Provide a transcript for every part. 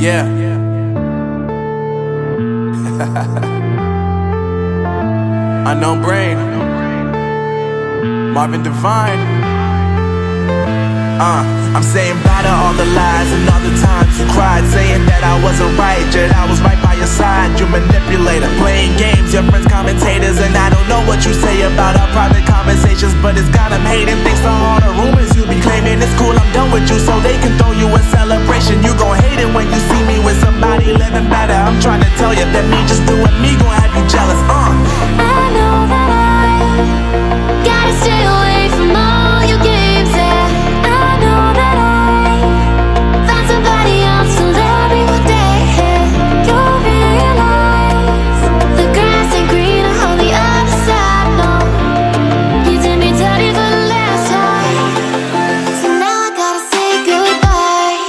Yeah. Unknown Brain, Marvin Divine. I'm saying bye to all the lies and all the times you cried, saying that I wasn't right, yet I was right by your side. You manipulator, playing games, your friends commentators, and I don't know what you say about our private conversations, but it's got them hating. Thanks to all the rumors you be claiming. It's cool, I'm done with you, so they can throw you a celebration. You gon' hate it when you see me with somebody living better. I'm trying to tell you that me just doing me gon' have you jealous. I know that I gotta stay away from all your games, yeah. I know that I found somebody else to love me one day, yeah. You'll realize the grass ain't greener on the other side, no. You did me dirty for the last time, so now I gotta say goodbye.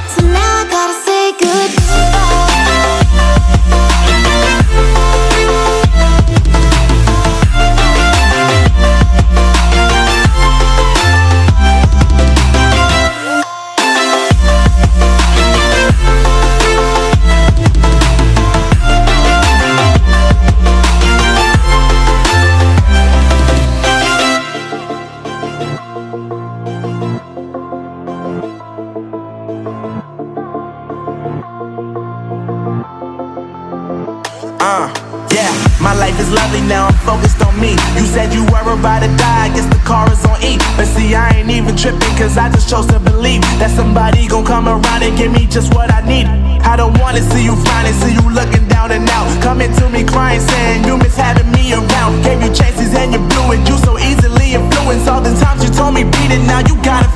So now I gotta say Yeah, my life is lovely now, I'm focused on me. You said you were about to die, I guess the car is on E. But see, I ain't even tripping, cause I just chose to believe that somebody gon' come around and give me just what I need. I don't wanna see you frowning, see you looking down and out, coming to me crying, saying you miss having me around. Gave you chances and you blew it, you so easily influenced. All the times you told me beat it, now you gotta